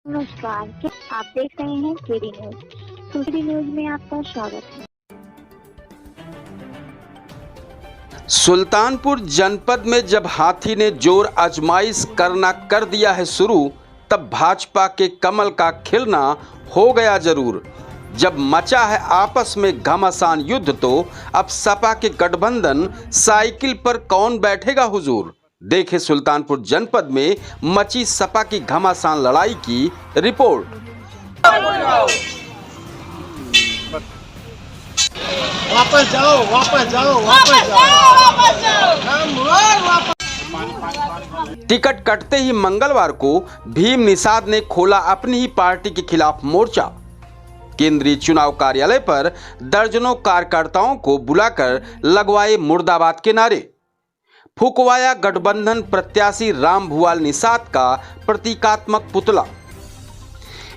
नमस्कार, आप देख रहे हैं केडी न्यूज। केडी न्यूज में आपका स्वागत है। सुल्तानपुर जनपद में जब हाथी ने जोर आजमाइश करना कर दिया है शुरू, तब भाजपा के कमल का खिलना हो गया जरूर। जब मचा है आपस में घमासान युद्ध, तो अब सपा के गठबंधन साइकिल पर कौन बैठेगा हुजूर। देखे सुल्तानपुर जनपद में मची सपा की घमासान लड़ाई की रिपोर्ट। वापस जाओ, वापस जाओ, वापस जाओ। टिकट कटते ही मंगलवार को भीम निषाद ने खोला अपनी ही पार्टी के खिलाफ मोर्चा। केंद्रीय चुनाव कार्यालय पर दर्जनों कार्यकर्ताओं को बुलाकर लगवाए मुर्दाबाद के नारे, फूंकवाया गठबंधन प्रत्याशी राम भुवाल निषाद का प्रतीकात्मक पुतला।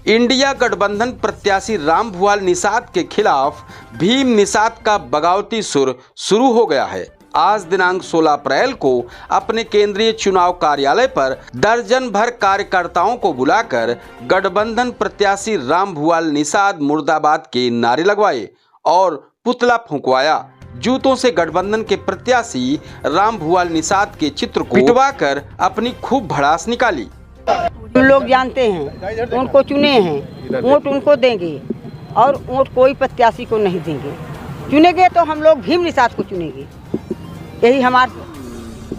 इंडिया गठबंधन प्रत्याशी राम भुवाल निषाद के खिलाफ भीम निषाद का बगावती सुर शुरू हो गया है। आज दिनांक 16 अप्रैल को अपने केंद्रीय चुनाव कार्यालय पर दर्जन भर कार्यकर्ताओं को बुलाकर गठबंधन प्रत्याशी राम भुवाल निषाद मुर्दाबाद के नारे लगवाए और पुतला फूंकवाया। जूतों से गठबंधन के प्रत्याशी राम भुवाल निषाद के चित्र को पिटवाकर अपनी खूब भड़ास निकाली। लोग जानते हैं, उनको चुने हैं, वोट उनको देंगे और वोट कोई प्रत्याशी को नहीं देंगे। चुनेंगे तो हम लोग भीम निषाद को चुनेंगे, यही हमारा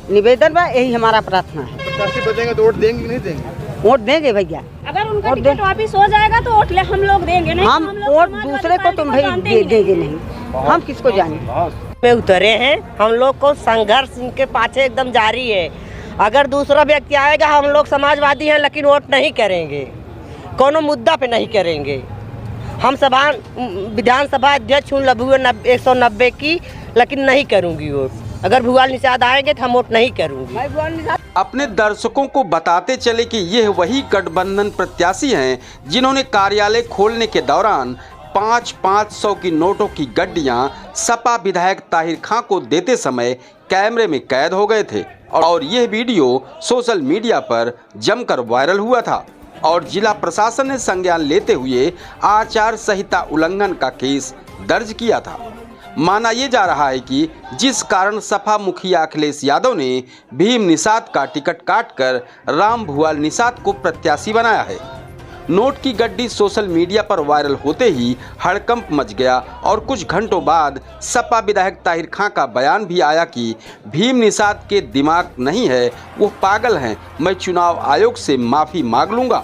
निवेदन है, यही हमारा प्रार्थना है। प्रत्याशी बदलेंगे तो वोट देंगे कि नहीं देंगे? वोट देंगे भैया। अगर उनका टिकट वापिस हो जाएगा तो वोट हम लोग देंगे नहीं। हम वोट दूसरे को तो भाई देंगे नहीं, हम किसको जाने में उतरे हैं। हम लोग को संघर्ष इनके पाछे एकदम जारी है। अगर दूसरा व्यक्ति आएगा, हम लोग समाजवादी हैं लेकिन वोट नहीं करेंगे, कोनो मुद्दा पे नहीं करेंगे। हम विधानसभा अध्यक्ष हूँ 190 की, लेकिन नहीं करूँगी वोट। अगर भुवाल निषाद आएंगे तो हम वोट नहीं करूँगी। अपने दर्शकों को बताते चले कि यह वही गठबंधन प्रत्याशी हैं जिन्होंने कार्यालय खोलने के दौरान 500 की नोटों की गड्डियां सपा विधायक ताहिर खां को देते समय कैमरे में कैद हो गए थे और यह वीडियो सोशल मीडिया पर जमकर वायरल हुआ था और जिला प्रशासन ने संज्ञान लेते हुए आचार संहिता उल्लंघन का केस दर्ज किया था। माना यह जा रहा है कि जिस कारण सपा मुखिया अखिलेश यादव ने भीम निषाद का टिकट काटकर राम भुवाल निषाद को प्रत्याशी बनाया है। नोट की गड्डी सोशल मीडिया पर वायरल होते ही हड़कंप मच गया और कुछ घंटों बाद सपा विधायक ताहिर खां का बयान भी आया कि भीम निषाद के दिमाग नहीं है, वो पागल हैं, मैं चुनाव आयोग से माफ़ी मांग लूँगा।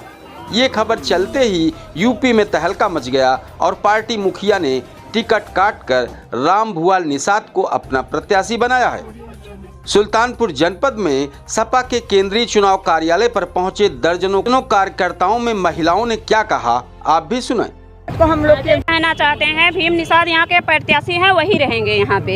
ये खबर चलते ही यूपी में तहलका मच गया और पार्टी मुखिया ने टिकट काटकर राम भुवाल निषाद को अपना प्रत्याशी बनाया है। सुल्तानपुर जनपद में सपा के केंद्रीय चुनाव कार्यालय पर पहुंचे दर्जनों कार्यकर्ताओं में महिलाओं ने क्या कहा, आप भी सुने। तो हम लोग कहना चाहते हैं भीम निषाद यहाँ के प्रत्याशी हैं, वही रहेंगे यहाँ पे।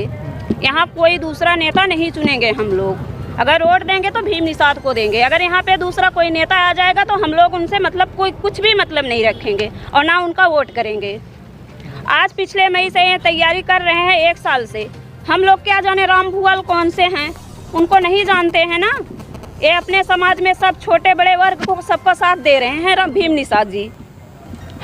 यहाँ कोई दूसरा नेता नहीं चुनेंगे हम लोग। अगर वोट देंगे तो भीम निषाद को देंगे। अगर यहाँ पे दूसरा कोई नेता आ जाएगा तो हम लोग उनसे कोई कुछ भी नहीं रखेंगे और ना उनका वोट करेंगे। आज पिछले मई से ये तैयारी कर रहे हैं, 1 साल से। हम लोग क्या जाने राम भुवाल कौन से हैं, उनको नहीं जानते हैं ना। ये अपने समाज में सब छोटे बड़े वर्ग को सबका साथ दे रहे हैं भीम निषाद जी।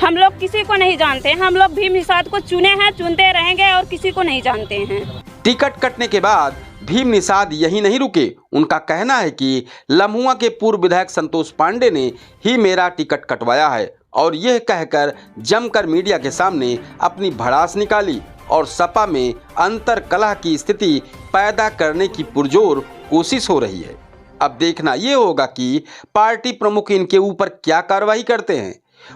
हम लोग किसी को नहीं जानते हैं। हम लोग भीम निषाद को चुने हैं, चुनते रहेंगे और किसी को नहीं जानते हैं। टिकट कटने के बाद भीम निषाद यही नहीं रुके। उनका कहना है कि लम्हुआ के पूर्व विधायक संतोष पांडे ने ही मेरा टिकट कटवाया है और यह कहकर जमकर मीडिया के सामने अपनी भड़ास निकाली और सपा में अंतर कलह की स्थिति पैदा करने की पुरजोर कोशिश हो रही है। अब देखना ये होगा कि पार्टी प्रमुख इनके ऊपर क्या कार्रवाई करते हैं।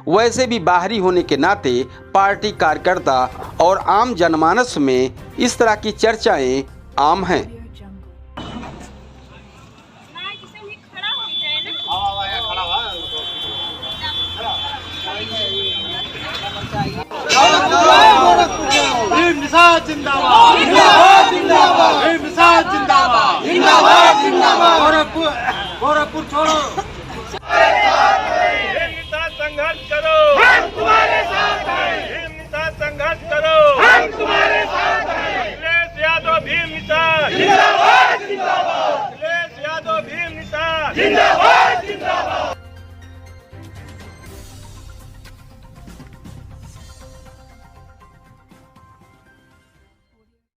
वैसे भी बाहरी होने के नाते पार्टी कार्यकर्ता और आम जनमानस में इस तरह की चर्चाएं आम हैं। भीम निषाद जिंदाबाद, जिंदाबाद, जिंदाबाद। भीम निषाद जिंदाबाद, जिंदाबाद, जिंदाबाद। गोरखपुर छोड़ो।